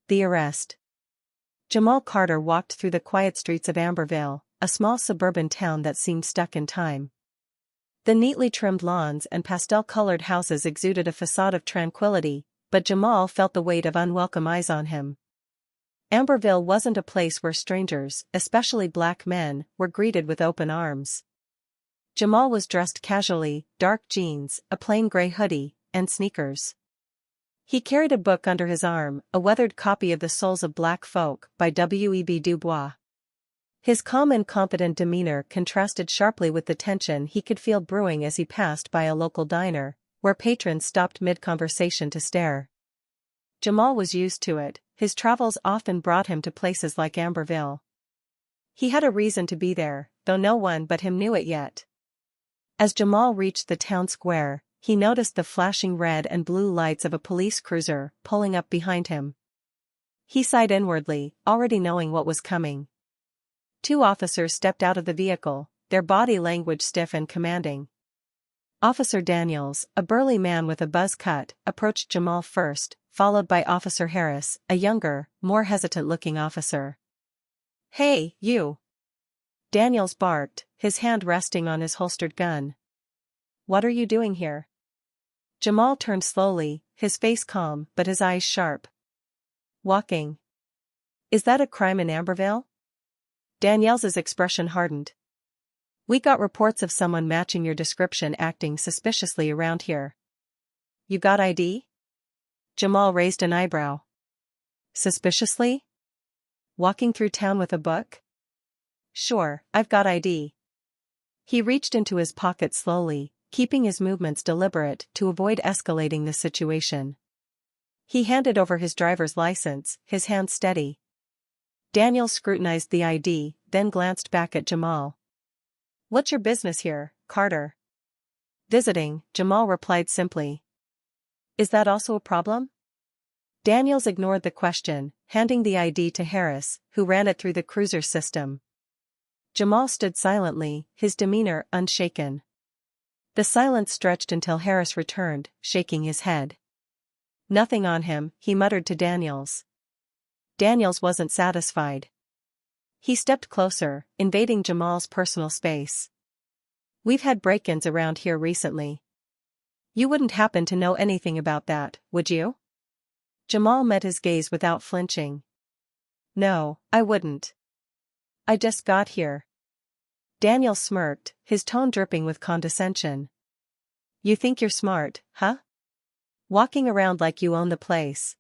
The arrest. Jamal Carter walked through the quiet streets of Amberville, a small suburban town that seemed stuck in time. The neatly trimmed lawns and pastel-colored houses exuded a facade of tranquility, but Jamal felt the weight of unwelcome eyes on him. Amberville wasn't a place where strangers, especially black men, were greeted with open arms. Jamal was dressed casually, dark jeans, a plain gray hoodie, and sneakers. He carried a book under his arm, a weathered copy of The Souls of Black Folk by W.E.B. Du Bois. His calm and confident demeanor contrasted sharply with the tension he could feel brewing as he passed by a local diner, where patrons stopped mid-conversation to stare. Jamal was used to it, his travels often brought him to places like Amberville. He had a reason to be there, though no one but him knew it yet. As Jamal reached the town square, he noticed the flashing red and blue lights of a police cruiser pulling up behind him. He sighed inwardly, already knowing what was coming. 2 officers stepped out of the vehicle, their body language stiff and commanding. Officer Daniels, a burly man with a buzz cut, approached Jamal first, followed by Officer Harris, a younger, more hesitant-looking officer. "Hey, you!" Daniels barked, his hand resting on his holstered gun. "What are you doing here?" Jamal turned slowly, his face calm but his eyes sharp. "Walking." "Is that a crime in Amberville?" Daniels's expression hardened. "We got reports of someone matching your description acting suspiciously around here." "You got ID?" Jamal raised an eyebrow. "Suspiciously? Walking through town with a book?" "Sure, I've got ID." He reached into his pocket slowly, keeping his movements deliberate to avoid escalating the situation. He handed over his driver's license, his hand steady. Daniel scrutinized the ID, then glanced back at Jamal. "What's your business here, Carter?" "Visiting," Jamal replied simply. "Is that also a problem?" Daniels ignored the question, handing the ID to Harris, who ran it through the cruiser system. Jamal stood silently, his demeanor unshaken. The silence stretched until Harris returned, shaking his head. "Nothing on him," he muttered to Daniels. Daniels wasn't satisfied. He stepped closer, invading Jamal's personal space. "We've had break-ins around here recently. You wouldn't happen to know anything about that, would you?" Jamal met his gaze without flinching. "No, I wouldn't. I just got here." Daniel smirked, his tone dripping with condescension. "You think you're smart, huh? Walking around like you own the place."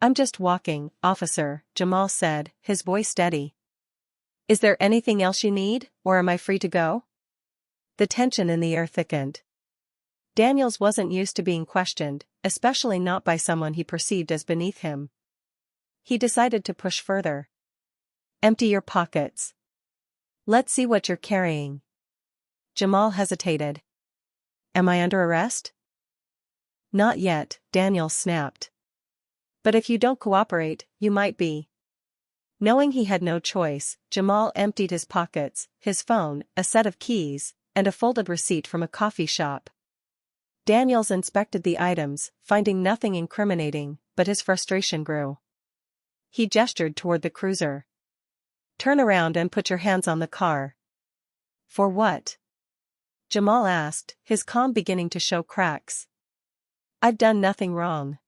"I'm just walking, officer," Jamal said, his voice steady. "Is there anything else you need, or am I free to go?" The tension in the air thickened. Daniels wasn't used to being questioned, especially not by someone he perceived as beneath him. He decided to push further. "Empty your pockets. Let's see what you're carrying." Jamal hesitated. "Am I under arrest?" "Not yet," Daniels snapped. "But if you don't cooperate, you might be." Knowing he had no choice, Jamal emptied his pockets, his phone, a set of keys, and a folded receipt from a coffee shop. Daniels inspected the items, finding nothing incriminating, but his frustration grew. He gestured toward the cruiser. "Turn around and put your hands on the car." "For what?" Jamal asked, his calm beginning to show cracks. "I've done nothing wrong."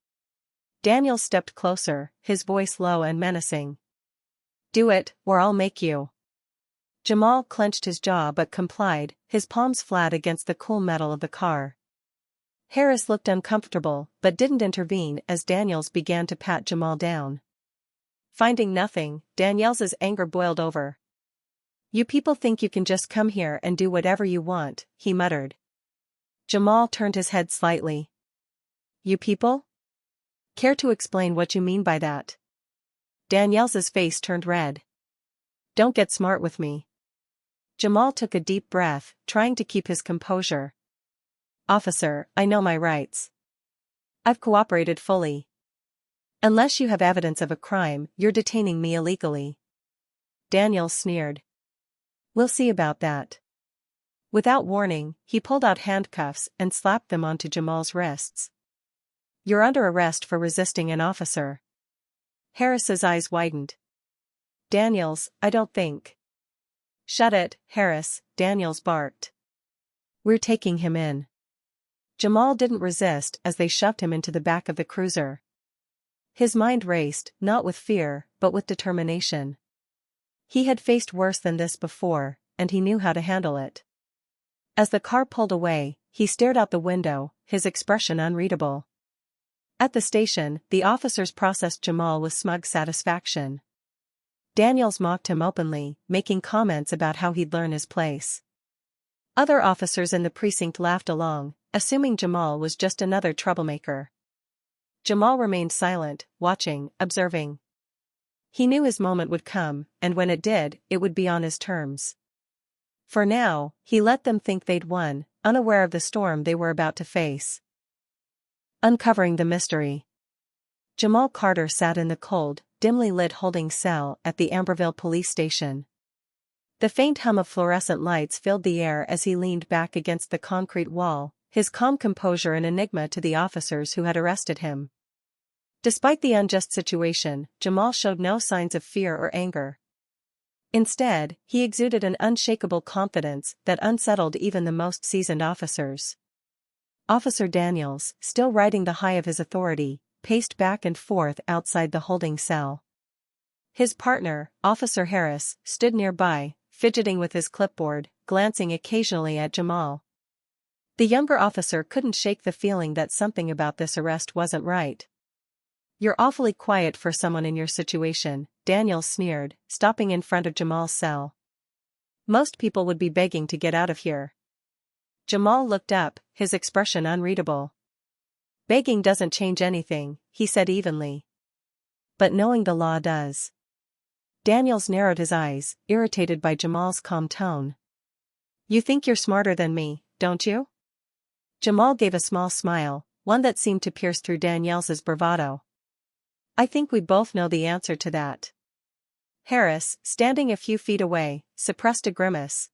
Daniels stepped closer, his voice low and menacing. "Do it, or I'll make you." Jamal clenched his jaw but complied, his palms flat against the cool metal of the car. Harris looked uncomfortable but didn't intervene as Daniels began to pat Jamal down. Finding nothing, Daniels's anger boiled over. "You people think you can just come here and do whatever you want," he muttered. Jamal turned his head slightly. "You people? Care to explain what you mean by that?" Daniels's face turned red. "Don't get smart with me." Jamal took a deep breath, trying to keep his composure. "Officer, I know my rights. I've cooperated fully. Unless you have evidence of a crime, you're detaining me illegally." Daniels sneered. "We'll see about that." Without warning, he pulled out handcuffs and slapped them onto Jamal's wrists. "You're under arrest for resisting an officer." Harris's eyes widened. Daniels, I don't think. Shut it, Harris, Daniels barked. We're taking him in. Jamal didn't resist as they shoved him into the back of the cruiser. His mind raced, not with fear, but with determination. He had faced worse than this before, and he knew how to handle it. As the car pulled away, he stared out the window, his expression unreadable. At the station, the officers processed Jamal with smug satisfaction. Daniels mocked him openly, making comments about how he'd learn his place. Other officers in the precinct laughed along, assuming Jamal was just another troublemaker. Jamal remained silent, watching, observing. He knew his moment would come, and when it did, it would be on his terms. For now, he let them think they'd won, unaware of the storm they were about to face. Uncovering the mystery. Jamal Carter sat in the cold, dimly lit holding cell at the Amberville police station. The faint hum of fluorescent lights filled the air as he leaned back against the concrete wall, his calm composure an enigma to the officers who had arrested him. Despite the unjust situation, Jamal showed no signs of fear or anger. Instead, he exuded an unshakable confidence that unsettled even the most seasoned officers. Officer Daniels, still riding the high of his authority, paced back and forth outside the holding cell. His partner, Officer Harris, stood nearby, fidgeting with his clipboard, glancing occasionally at Jamal. The younger officer couldn't shake the feeling that something about this arrest wasn't right. You're awfully quiet for someone in your situation, Daniels sneered, stopping in front of Jamal's cell. Most people would be begging to get out of here. Jamal looked up, his expression unreadable. Begging doesn't change anything, he said evenly. But knowing the law does. Daniels narrowed his eyes, irritated by Jamal's calm tone. You think you're smarter than me, don't you? Jamal gave a small smile, one that seemed to pierce through Daniels's bravado. I think we both know the answer to that. Harris, standing a few feet away, suppressed a grimace.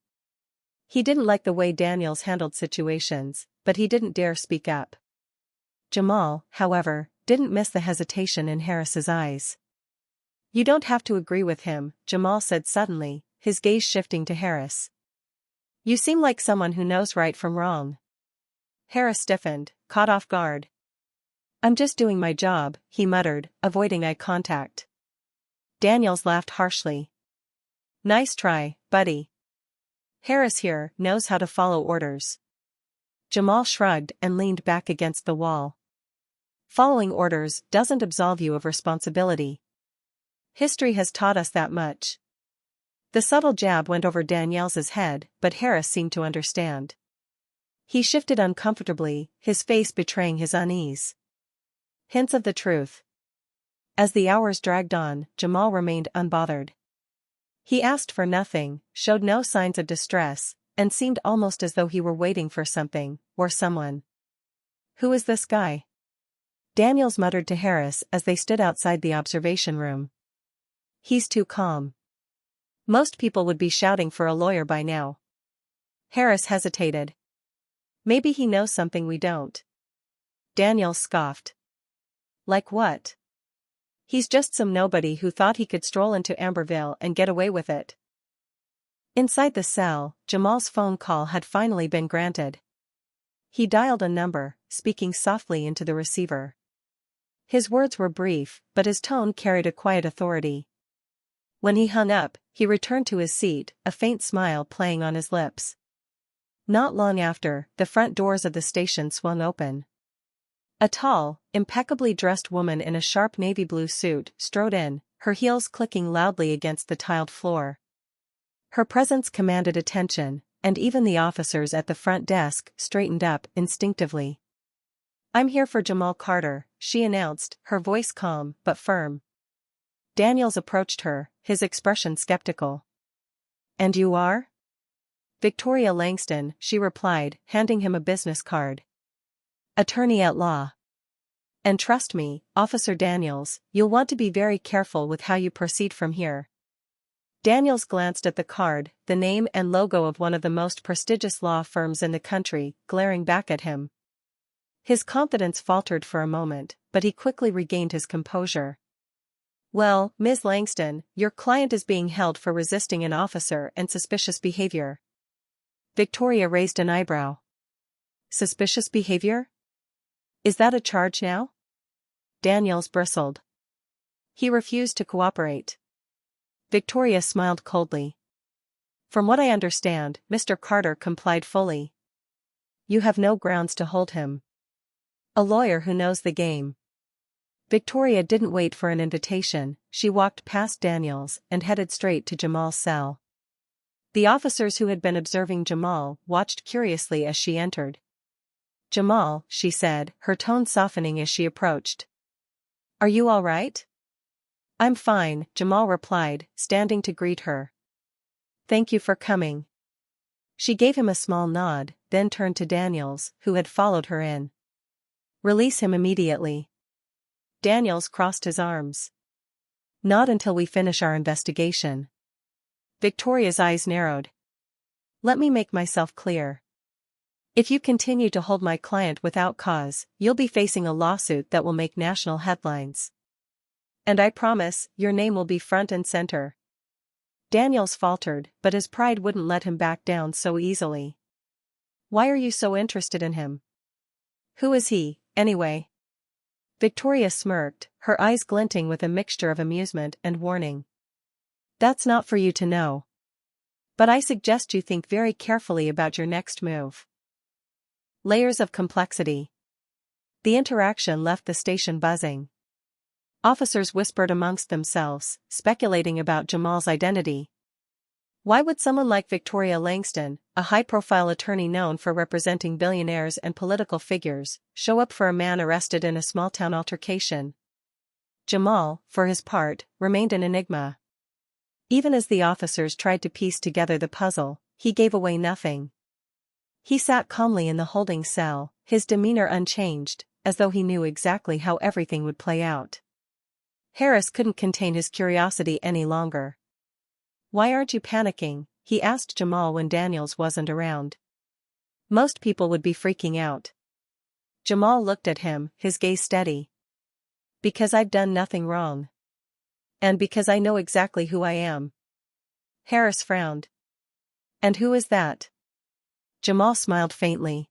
He didn't like the way Daniels handled situations, but he didn't dare speak up. Jamal, however, didn't miss the hesitation in Harris's eyes. You don't have to agree with him, Jamal said suddenly, his gaze shifting to Harris. You seem like someone who knows right from wrong. Harris stiffened, caught off guard. I'm just doing my job, he muttered, avoiding eye contact. Daniels laughed harshly. Nice try, buddy. Harris here knows how to follow orders. Jamal shrugged and leaned back against the wall. Following orders doesn't absolve you of responsibility. History has taught us that much. The subtle jab went over Daniels's head, but Harris seemed to understand. He shifted uncomfortably, his face betraying his unease. Hints of the truth. As the hours dragged on, Jamal remained unbothered. He asked for nothing, showed no signs of distress, and seemed almost as though he were waiting for something, or someone. Who is this guy? Daniels muttered to Harris as they stood outside the observation room. He's too calm. Most people would be shouting for a lawyer by now. Harris hesitated. Maybe he knows something we don't. Daniels scoffed. Like what? He's just some nobody who thought he could stroll into Amberville and get away with it. Inside the cell, Jamal's phone call had finally been granted. He dialed a number, speaking softly into the receiver. His words were brief, but his tone carried a quiet authority. When he hung up, he returned to his seat, a faint smile playing on his lips. Not long after, the front doors of the station swung open. A tall, impeccably dressed woman in a sharp navy blue suit strode in, her heels clicking loudly against the tiled floor. Her presence commanded attention, and even the officers at the front desk straightened up instinctively. I'm here for Jamal Carter, she announced, her voice calm but firm. Daniels approached her, his expression skeptical. And you are? Victoria Langston, she replied, handing him a business card. Attorney at law. And trust me, Officer Daniels, you'll want to be very careful with how you proceed from here. Daniels glanced at the card, the name and logo of one of the most prestigious law firms in the country, glaring back at him. His confidence faltered for a moment, but he quickly regained his composure. Well, Ms. Langston, your client is being held for resisting an officer and suspicious behavior. Victoria raised an eyebrow. Suspicious behavior? Is that a charge now? Daniels bristled. He refused to cooperate. Victoria smiled coldly. From what I understand, Mr. Carter complied fully. You have no grounds to hold him. A lawyer who knows the game. Victoria didn't wait for an invitation, she walked past Daniels and headed straight to Jamal's cell. The officers who had been observing Jamal watched curiously as she entered. Jamal, she said, her tone softening as she approached. Are you all right? I'm fine, Jamal replied, standing to greet her. Thank you for coming. She gave him a small nod, then turned to Daniels, who had followed her in. Release him immediately. Daniels crossed his arms. Not until we finish our investigation. Victoria's eyes narrowed. Let me make myself clear. If you continue to hold my client without cause, you'll be facing a lawsuit that will make national headlines. And I promise, your name will be front and center. Daniels faltered, but his pride wouldn't let him back down so easily. Why are you so interested in him? Who is he, anyway? Victoria smirked, her eyes glinting with a mixture of amusement and warning. That's not for you to know. But I suggest you think very carefully about your next move. Layers of complexity. The interaction left the station buzzing. Officers whispered amongst themselves, speculating about Jamal's identity. Why would someone like Victoria Langston, a high-profile attorney known for representing billionaires and political figures, show up for a man arrested in a small-town altercation? Jamal, for his part, remained an enigma. Even as the officers tried to piece together the puzzle, he gave away nothing. He sat calmly in the holding cell, his demeanor unchanged, as though he knew exactly how everything would play out. Harris couldn't contain his curiosity any longer. Why aren't you panicking? He asked Jamal when Daniels wasn't around. Most people would be freaking out. Jamal looked at him, his gaze steady. Because I've done nothing wrong. And because I know exactly who I am. Harris frowned. And who is that? Jamal smiled faintly.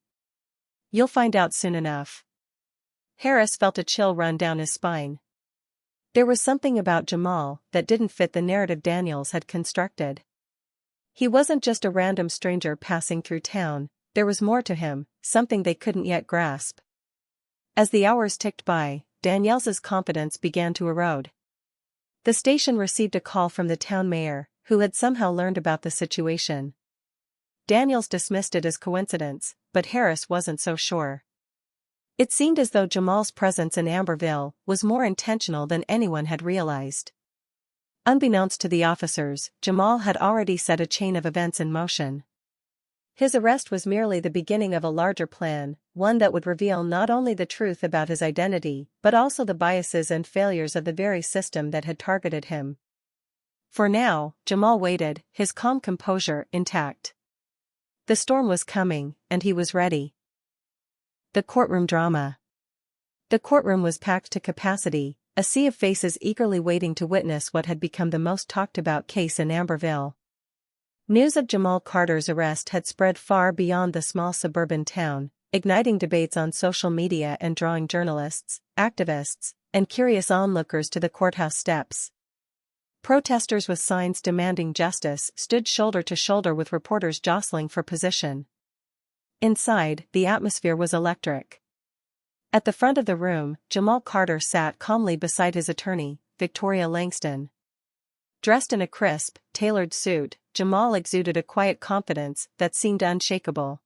You'll find out soon enough. Harris felt a chill run down his spine. There was something about Jamal that didn't fit the narrative Daniels had constructed. He wasn't just a random stranger passing through town, there was more to him, something they couldn't yet grasp. As the hours ticked by, Daniels's confidence began to erode. The station received a call from the town mayor, who had somehow learned about the situation. Daniels dismissed it as coincidence, but Harris wasn't so sure. It seemed as though Jamal's presence in Amberville was more intentional than anyone had realized. Unbeknownst to the officers, Jamal had already set a chain of events in motion. His arrest was merely the beginning of a larger plan, one that would reveal not only the truth about his identity, but also the biases and failures of the very system that had targeted him. For now, Jamal waited, his calm composure intact. The storm was coming, and he was ready. The courtroom drama. The courtroom was packed to capacity, a sea of faces eagerly waiting to witness what had become the most talked-about case in Amberville. News of Jamal Carter's arrest had spread far beyond the small suburban town, igniting debates on social media and drawing journalists, activists, and curious onlookers to the courthouse steps. Protesters with signs demanding justice stood shoulder to shoulder with reporters jostling for position. Inside, the atmosphere was electric. At the front of the room, Jamal Carter sat calmly beside his attorney, Victoria Langston. Dressed in a crisp, tailored suit, Jamal exuded a quiet confidence that seemed unshakable.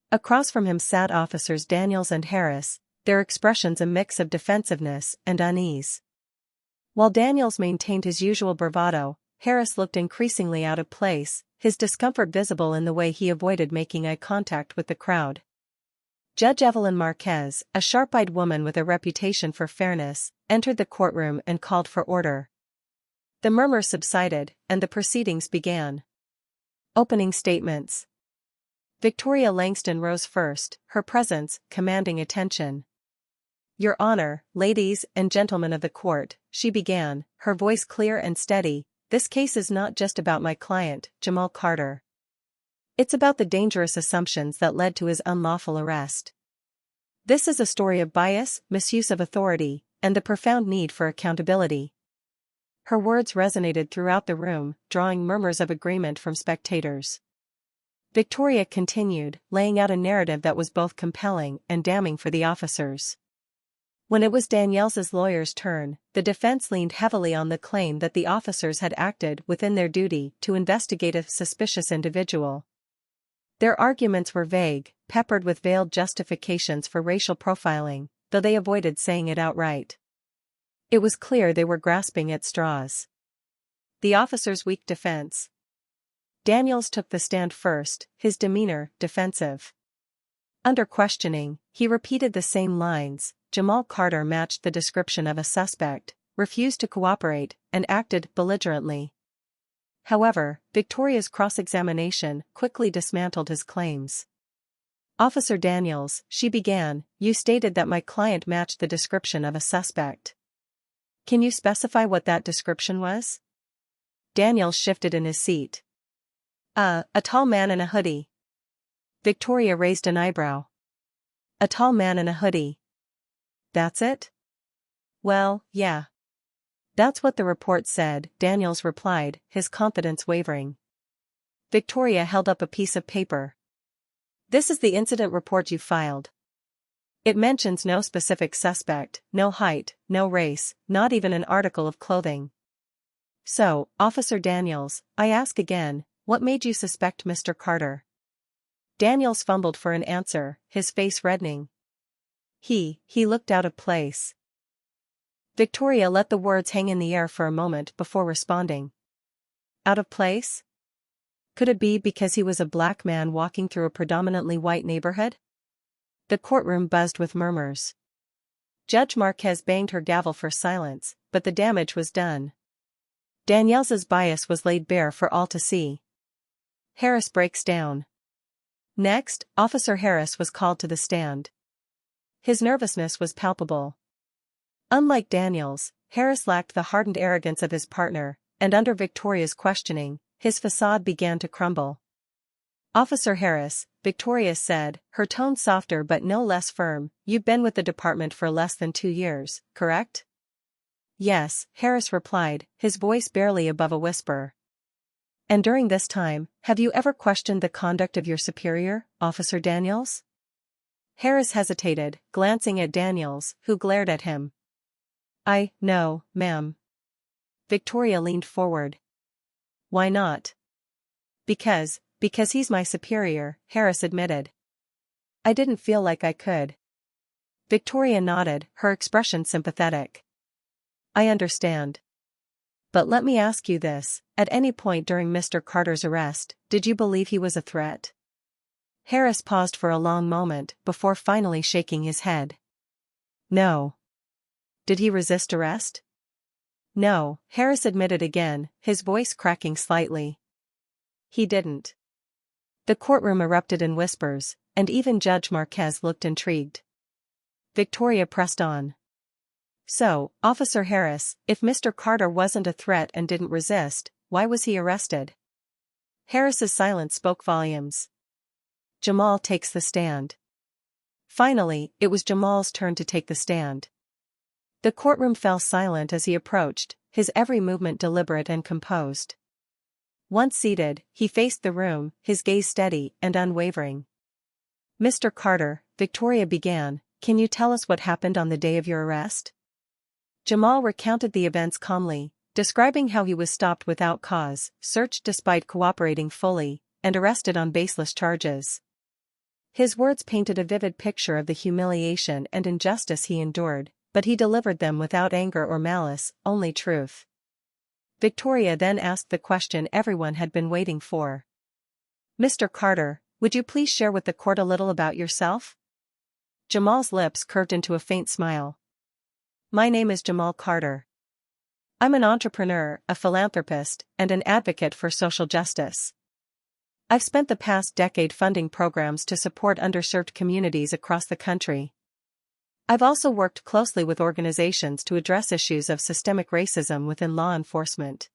Across from him sat officers Daniels and Harris, their expressions a mix of defensiveness and unease. While Daniels maintained his usual bravado, Harris looked increasingly out of place, his discomfort visible in the way he avoided making eye contact with the crowd. Judge Evelyn Marquez, a sharp-eyed woman with a reputation for fairness, entered the courtroom and called for order. The murmur subsided, and the proceedings began. Opening statements. Victoria Langston rose first, her presence commanding attention. Your Honor, ladies and gentlemen of the court, she began, her voice clear and steady, this case is not just about my client, Jamal Carter. It's about the dangerous assumptions that led to his unlawful arrest. This is a story of bias, misuse of authority, and the profound need for accountability. Her words resonated throughout the room, drawing murmurs of agreement from spectators. Victoria continued, laying out a narrative that was both compelling and damning for the officers. When it was Danielle's lawyer's turn, the defense leaned heavily on the claim that the officers had acted within their duty to investigate a suspicious individual. Their arguments were vague, peppered with veiled justifications for racial profiling, though they avoided saying it outright. It was clear they were grasping at straws. The officer's weak defense. Daniels took the stand first, his demeanor defensive. Under questioning, he repeated the same lines. Jamal Carter matched the description of a suspect, refused to cooperate, and acted belligerently. However, Victoria's cross-examination quickly dismantled his claims. Officer Daniels, she began, you stated that my client matched the description of a suspect. Can you specify what that description was? Daniels shifted in his seat. A tall man in a hoodie. Victoria raised an eyebrow. A tall man in a hoodie. That's it? Well, yeah. That's what the report said, Daniels replied, his confidence wavering. Victoria held up a piece of paper. This is the incident report you filed. It mentions no specific suspect, no height, no race, not even an article of clothing. So, Officer Daniels, I ask again, what made you suspect Mr. Carter? Daniels fumbled for an answer, his face reddening. He looked out of place. Victoria let the words hang in the air for a moment before responding. Out of place? Could it be because he was a black man walking through a predominantly white neighborhood? The courtroom buzzed with murmurs. Judge Marquez banged her gavel for silence, but the damage was done. Danielle's bias was laid bare for all to see. Harris breaks down. Next, Officer Harris was called to the stand. His nervousness was palpable. Unlike Daniels, Harris lacked the hardened arrogance of his partner, and under Victoria's questioning, his facade began to crumble. Officer Harris, Victoria said, her tone softer but no less firm, you've been with the department for less than 2 years, correct? Yes, Harris replied, his voice barely above a whisper. And during this time, have you ever questioned the conduct of your superior, Officer Daniels? Harris hesitated, glancing at Daniels, who glared at him. No, ma'am. Victoria leaned forward. Why not? Because he's my superior, Harris admitted. I didn't feel like I could. Victoria nodded, her expression sympathetic. I understand. But let me ask you this, at any point during Mr. Carter's arrest, did you believe he was a threat? Harris paused for a long moment before finally shaking his head. No. Did he resist arrest? No, Harris admitted again, his voice cracking slightly. He didn't. The courtroom erupted in whispers, and even Judge Marquez looked intrigued. Victoria pressed on. So, Officer Harris, if Mr. Carter wasn't a threat and didn't resist, why was he arrested? Harris's silence spoke volumes. Jamal takes the stand. Finally, it was Jamal's turn to take the stand. The courtroom fell silent as he approached, his every movement deliberate and composed. Once seated, he faced the room, his gaze steady and unwavering. Mr. Carter, Victoria began, can you tell us what happened on the day of your arrest? Jamal recounted the events calmly, describing how he was stopped without cause, searched despite cooperating fully, and arrested on baseless charges. His words painted a vivid picture of the humiliation and injustice he endured, but he delivered them without anger or malice, only truth. Victoria then asked the question everyone had been waiting for. Mr. Carter, would you please share with the court a little about yourself? Jamal's lips curved into a faint smile. My name is Jamal Carter. I'm an entrepreneur, a philanthropist, and an advocate for social justice. I've spent the past decade funding programs to support underserved communities across the country. I've also worked closely with organizations to address issues of systemic racism within law enforcement.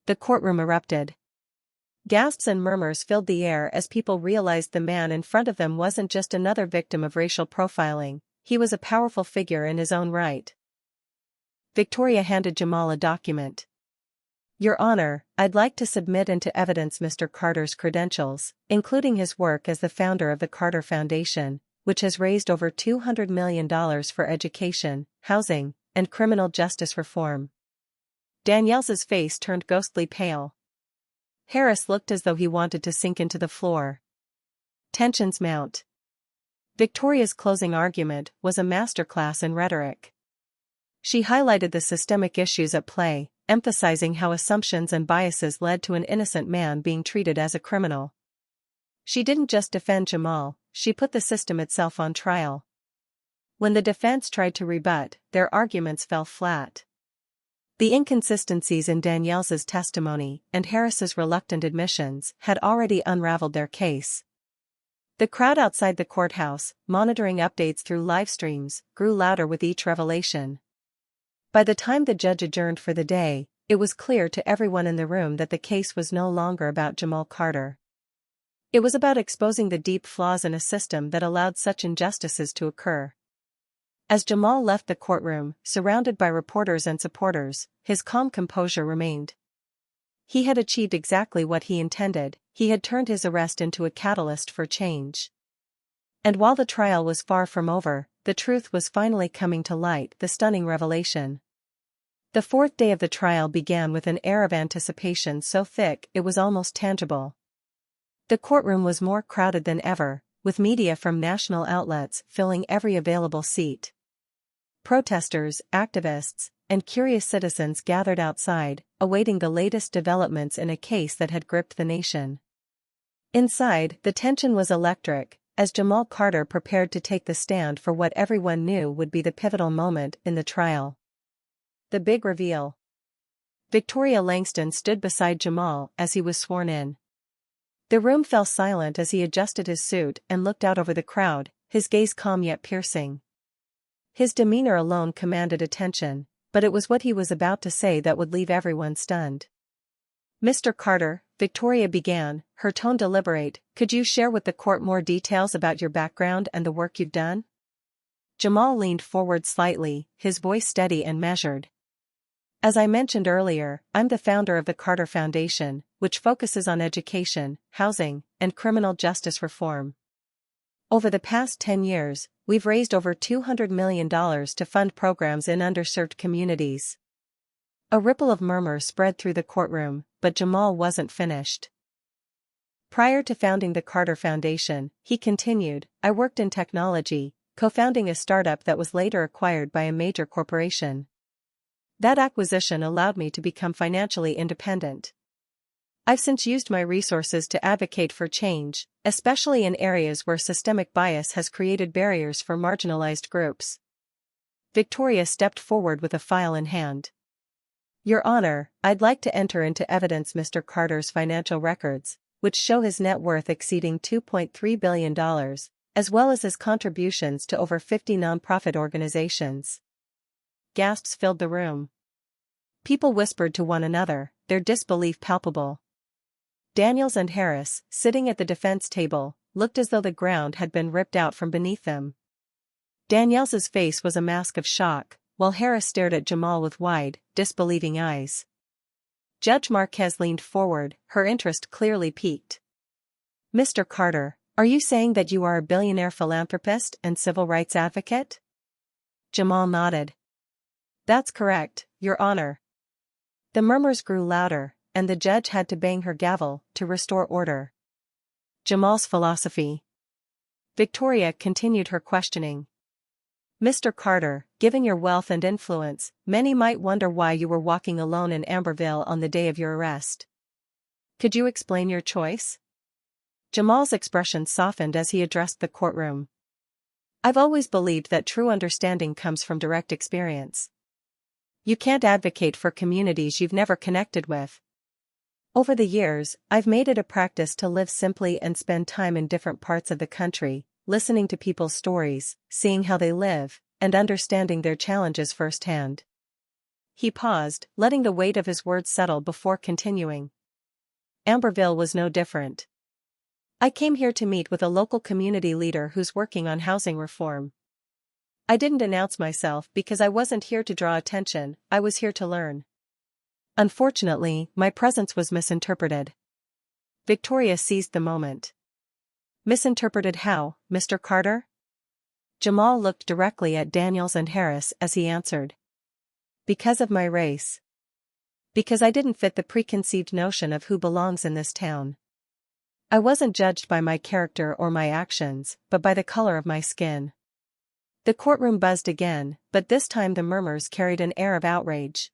The courtroom erupted. Gasps and murmurs filled the air as people realized the man in front of them wasn't just another victim of racial profiling, he was a powerful figure in his own right. Victoria handed Jamal a document. Your Honor, I'd like to submit into evidence Mr. Carter's credentials, including his work as the founder of the Carter Foundation, which has raised over $200 million for education, housing, and criminal justice reform. Danielle's face turned ghostly pale. Harris looked as though he wanted to sink into the floor. Tensions mount. Victoria's closing argument was a masterclass in rhetoric. She highlighted the systemic issues at play, emphasizing how assumptions and biases led to an innocent man being treated as a criminal. She didn't just defend Jamal, she put the system itself on trial. When the defense tried to rebut, their arguments fell flat. The inconsistencies in Danielle's testimony and Harris's reluctant admissions had already unraveled their case. The crowd outside the courthouse, monitoring updates through live streams, grew louder with each revelation. By the time the judge adjourned for the day, it was clear to everyone in the room that the case was no longer about Jamal Carter. It was about exposing the deep flaws in a system that allowed such injustices to occur. As Jamal left the courtroom, surrounded by reporters and supporters, his calm composure remained. He had achieved exactly what he intended, he had turned his arrest into a catalyst for change. And while the trial was far from over, the truth was finally coming to light, the stunning revelation. The fourth day of the trial began with an air of anticipation so thick it was almost tangible. The courtroom was more crowded than ever, with media from national outlets filling every available seat. Protesters, activists, and curious citizens gathered outside, awaiting the latest developments in a case that had gripped the nation. Inside, the tension was electric, as Jamal Carter prepared to take the stand for what everyone knew would be the pivotal moment in the trial. The big reveal. Victoria Langston stood beside Jamal as he was sworn in. The room fell silent as he adjusted his suit and looked out over the crowd, his gaze calm yet piercing. His demeanor alone commanded attention, but it was what he was about to say that would leave everyone stunned. Mr. Carter, Victoria began, her tone deliberate, could you share with the court more details about your background and the work you've done? Jamal leaned forward slightly, his voice steady and measured. As I mentioned earlier, I'm the founder of the Carter Foundation, which focuses on education, housing, and criminal justice reform. Over the past 10 years, we've raised over $200 million to fund programs in underserved communities. A ripple of murmurs spread through the courtroom, but Jamal wasn't finished. Prior to founding the Carter Foundation, he continued, I worked in technology, co-founding a startup that was later acquired by a major corporation. That acquisition allowed me to become financially independent. I've since used my resources to advocate for change, especially in areas where systemic bias has created barriers for marginalized groups. Victoria stepped forward with a file in hand. Your Honor, I'd like to enter into evidence Mr. Carter's financial records, which show his net worth exceeding $2.3 billion, as well as his contributions to over 50 nonprofit organizations. Gasps filled the room. People whispered to one another, their disbelief palpable. Daniels and Harris, sitting at the defense table, looked as though the ground had been ripped out from beneath them. Daniels' face was a mask of shock, while Harris stared at Jamal with wide, disbelieving eyes. Judge Marquez leaned forward, her interest clearly piqued. Mr. Carter, are you saying that you are a billionaire philanthropist and civil rights advocate? Jamal nodded. That's correct, Your Honor. The murmurs grew louder, and the judge had to bang her gavel to restore order. Jamal's philosophy. Victoria continued her questioning. Mr. Carter, given your wealth and influence, many might wonder why you were walking alone in Amberville on the day of your arrest. Could you explain your choice? Jamal's expression softened as he addressed the courtroom. I've always believed that true understanding comes from direct experience. You can't advocate for communities you've never connected with. Over the years, I've made it a practice to live simply and spend time in different parts of the country, listening to people's stories, seeing how they live, and understanding their challenges firsthand. He paused, letting the weight of his words settle before continuing. Amberville was no different. I came here to meet with a local community leader who's working on housing reform. I didn't announce myself because I wasn't here to draw attention, I was here to learn. Unfortunately, my presence was misinterpreted. Victoria seized the moment. Misinterpreted how, Mr. Carter? Jamal looked directly at Daniels and Harris as he answered. Because of my race. Because I didn't fit the preconceived notion of who belongs in this town. I wasn't judged by my character or my actions, but by the color of my skin. The courtroom buzzed again, but this time the murmurs carried an air of outrage.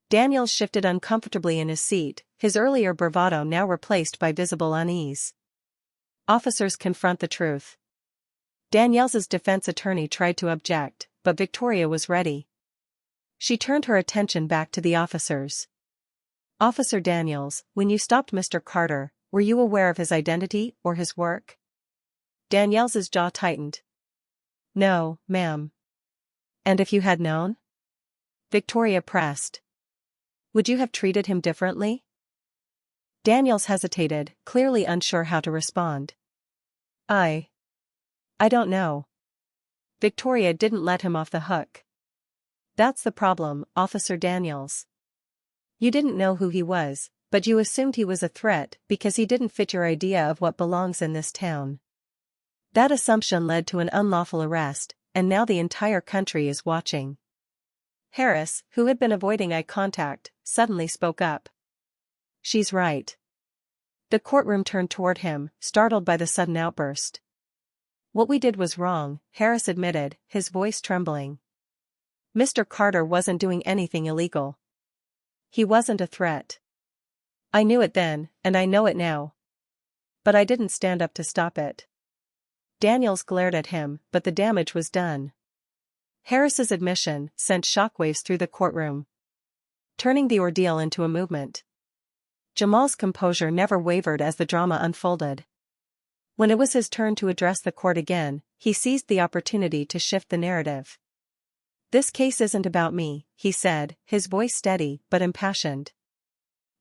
Daniels shifted uncomfortably in his seat, his earlier bravado now replaced by visible unease. Officers confront the truth. Daniels's defense attorney tried to object, but Victoria was ready. She turned her attention back to the officers. Officer Daniels, when you stopped Mr. Carter, were you aware of his identity or his work? Daniels's jaw tightened. No, ma'am. And if you had known? Victoria pressed. Would you have treated him differently? Daniels hesitated, clearly unsure how to respond. I don't know. Victoria didn't let him off the hook. That's the problem, Officer Daniels. You didn't know who he was, but you assumed he was a threat because he didn't fit your idea of what belongs in this town. That assumption led to an unlawful arrest, and now the entire country is watching. Harris, who had been avoiding eye contact, suddenly spoke up. She's right. The courtroom turned toward him, startled by the sudden outburst. What we did was wrong, Harris admitted, his voice trembling. Mr. Carter wasn't doing anything illegal. He wasn't a threat. I knew it then, and I know it now. But I didn't stand up to stop it. Daniels glared at him, but the damage was done. Harris's admission sent shockwaves through the courtroom, turning the ordeal into a movement. Jamal's composure never wavered as the drama unfolded. When it was his turn to address the court again, he seized the opportunity to shift the narrative. This case isn't about me, he said, his voice steady but impassioned.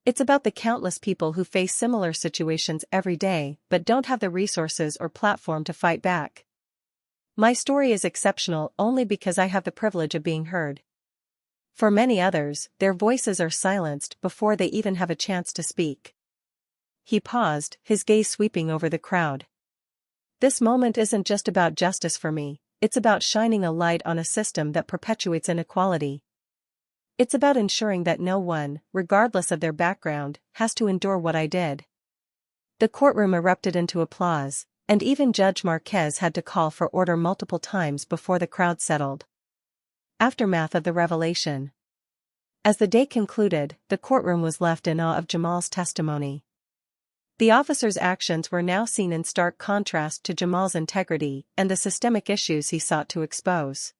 It's about the countless people who face similar situations every day but don't have the resources or platform to fight back. My story is exceptional only because I have the privilege of being heard. For many others, their voices are silenced before they even have a chance to speak. He paused, his gaze sweeping over the crowd. This moment isn't just about justice for me, it's about shining a light on a system that perpetuates inequality. It's about ensuring that no one, regardless of their background, has to endure what I did. The courtroom erupted into applause, and even Judge Marquez had to call for order multiple times before the crowd settled. Aftermath of the revelation. As the day concluded, the courtroom was left in awe of Jamal's testimony. The officer's actions were now seen in stark contrast to Jamal's integrity and the systemic issues he sought to expose.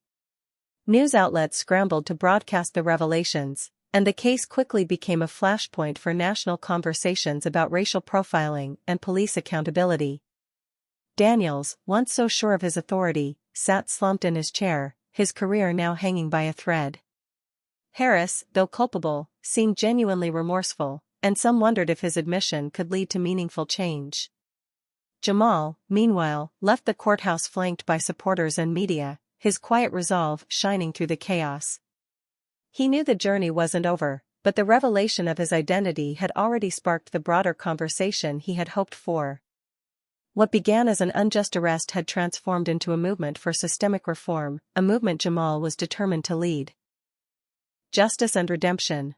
News outlets scrambled to broadcast the revelations, and the case quickly became a flashpoint for national conversations about racial profiling and police accountability. Daniels, once so sure of his authority, sat slumped in his chair, his career now hanging by a thread. Harris, though culpable, seemed genuinely remorseful, and some wondered if his admission could lead to meaningful change. Jamal, meanwhile, left the courthouse flanked by supporters and media, his quiet resolve shining through the chaos. He knew the journey wasn't over, but the revelation of his identity had already sparked the broader conversation he had hoped for. What began as an unjust arrest had transformed into a movement for systemic reform, a movement Jamal was determined to lead. Justice and redemption.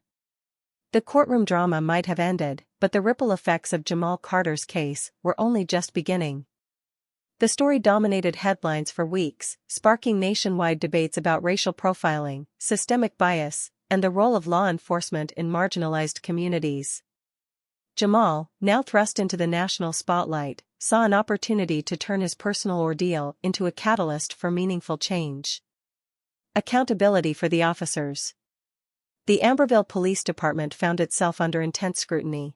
The courtroom drama might have ended, but the ripple effects of Jamal Carter's case were only just beginning. The story dominated headlines for weeks, sparking nationwide debates about racial profiling, systemic bias, and the role of law enforcement in marginalized communities. Jamal, now thrust into the national spotlight, saw an opportunity to turn his personal ordeal into a catalyst for meaningful change. Accountability for the officers. The Amberville Police Department found itself under intense scrutiny.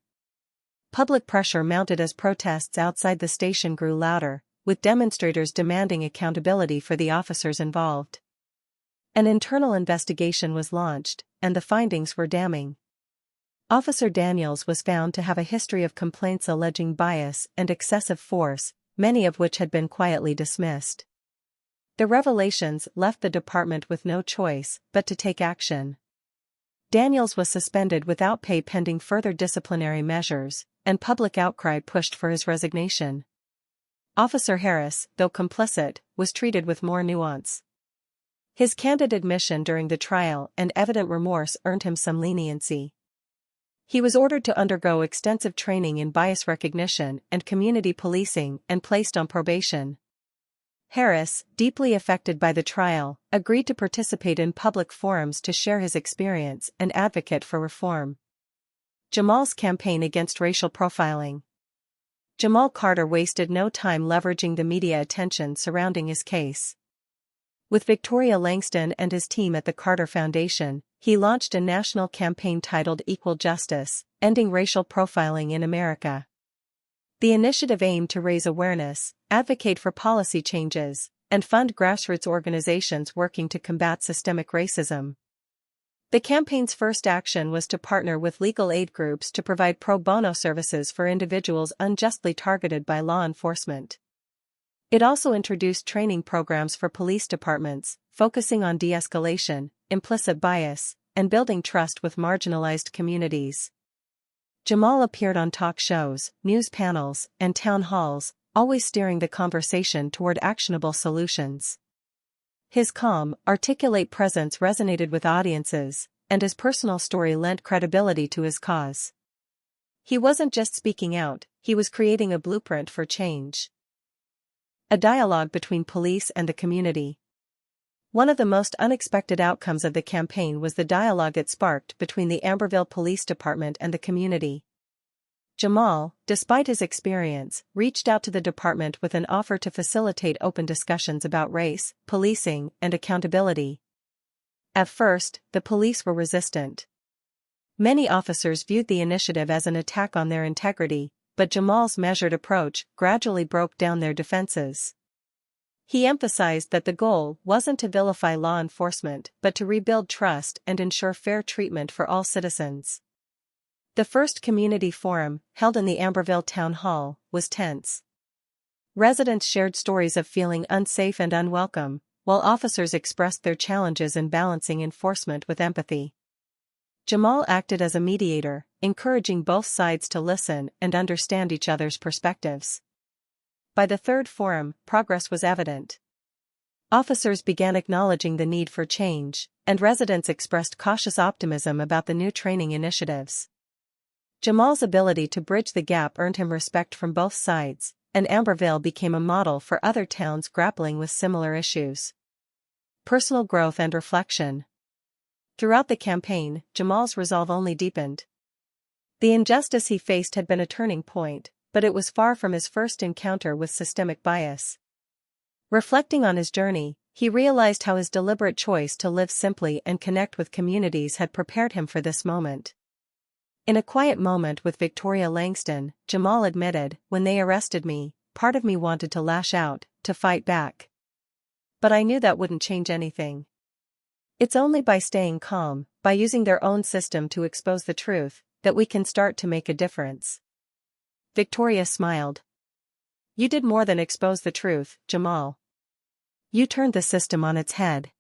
Public pressure mounted as protests outside the station grew louder, with demonstrators demanding accountability for the officers involved. An internal investigation was launched, and the findings were damning. Officer Daniels was found to have a history of complaints alleging bias and excessive force, many of which had been quietly dismissed. The revelations left the department with no choice but to take action. Daniels was suspended without pay pending further disciplinary measures, and public outcry pushed for his resignation. Officer Harris, though complicit, was treated with more nuance. His candid admission during the trial and evident remorse earned him some leniency. He was ordered to undergo extensive training in bias recognition and community policing and placed on probation. Harris, deeply affected by the trial, agreed to participate in public forums to share his experience and advocate for reform. Jamal's campaign against racial profiling. Jamal Carter wasted no time leveraging the media attention surrounding his case. With Victoria Langston and his team at the Carter Foundation, he launched a national campaign titled Equal Justice, Ending Racial Profiling in America. The initiative aimed to raise awareness, advocate for policy changes, and fund grassroots organizations working to combat systemic racism. The campaign's first action was to partner with legal aid groups to provide pro bono services for individuals unjustly targeted by law enforcement. It also introduced training programs for police departments, focusing on de-escalation, implicit bias, and building trust with marginalized communities. Jamal appeared on talk shows, news panels, and town halls, always steering the conversation toward actionable solutions. His calm, articulate presence resonated with audiences, and his personal story lent credibility to his cause. He wasn't just speaking out, he was creating a blueprint for change. A dialogue between police and the community. One of the most unexpected outcomes of the campaign was the dialogue it sparked between the Amberville Police Department and the community. Jamal, despite his experience, reached out to the department with an offer to facilitate open discussions about race, policing, and accountability. At first, the police were resistant. Many officers viewed the initiative as an attack on their integrity, but Jamal's measured approach gradually broke down their defenses. He emphasized that the goal wasn't to vilify law enforcement but to rebuild trust and ensure fair treatment for all citizens. The first community forum, held in the Amberville Town Hall, was tense. Residents shared stories of feeling unsafe and unwelcome, while officers expressed their challenges in balancing enforcement with empathy. Jamal acted as a mediator, encouraging both sides to listen and understand each other's perspectives. By the third forum, progress was evident. Officers began acknowledging the need for change, and residents expressed cautious optimism about the new training initiatives. Jamal's ability to bridge the gap earned him respect from both sides, and Amberville became a model for other towns grappling with similar issues. Personal growth and reflection. Throughout the campaign, Jamal's resolve only deepened. The injustice he faced had been a turning point, but it was far from his first encounter with systemic bias. Reflecting on his journey, he realized how his deliberate choice to live simply and connect with communities had prepared him for this moment. In a quiet moment with Victoria Langston, Jamal admitted, "When they arrested me, part of me wanted to lash out, to fight back. But I knew that wouldn't change anything. It's only by staying calm, by using their own system to expose the truth, that we can start to make a difference." Victoria smiled. "You did more than expose the truth, Jamal. You turned the system on its head."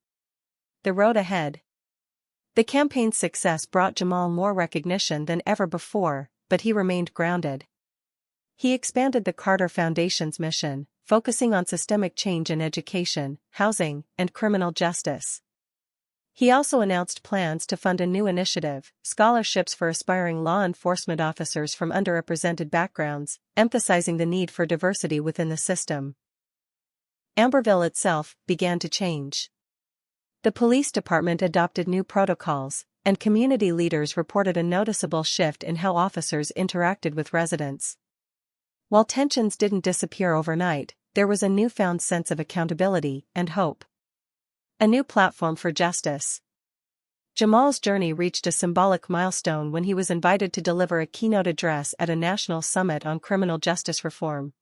The road ahead. The campaign's success brought Jamal more recognition than ever before, but he remained grounded. He expanded the Carter Foundation's mission, focusing on systemic change in education, housing, and criminal justice. He also announced plans to fund a new initiative, scholarships for aspiring law enforcement officers from underrepresented backgrounds, emphasizing the need for diversity within the system. Amberville itself began to change. The police department adopted new protocols, and community leaders reported a noticeable shift in how officers interacted with residents. While tensions didn't disappear overnight, there was a newfound sense of accountability and hope. A new platform for justice. Jamal's journey reached a symbolic milestone when he was invited to deliver a keynote address at a national summit on criminal justice reform.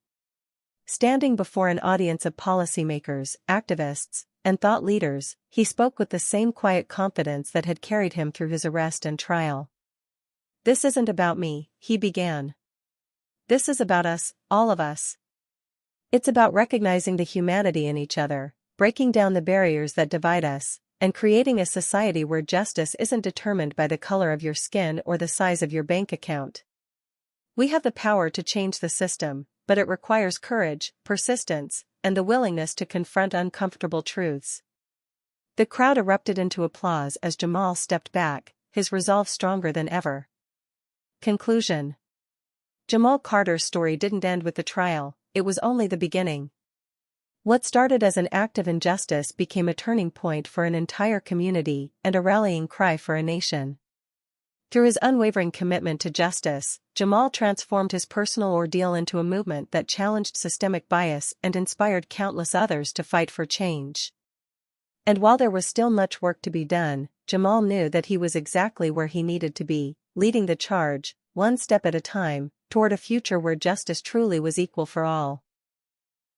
Standing before an audience of policymakers, activists, and thought leaders, he spoke with the same quiet confidence that had carried him through his arrest and trial. "This isn't about me," he began. "This is about us, all of us. It's about recognizing the humanity in each other, breaking down the barriers that divide us, and creating a society where justice isn't determined by the color of your skin or the size of your bank account. We have the power to change the system, but it requires courage, persistence, and the willingness to confront uncomfortable truths." The crowd erupted into applause as Jamal stepped back, his resolve stronger than ever. Conclusion. Jamal Carter's story didn't end with the trial, it was only the beginning. What started as an act of injustice became a turning point for an entire community and a rallying cry for a nation. Through his unwavering commitment to justice, Jamal transformed his personal ordeal into a movement that challenged systemic bias and inspired countless others to fight for change. And while there was still much work to be done, Jamal knew that he was exactly where he needed to be, leading the charge, one step at a time, toward a future where justice truly was equal for all.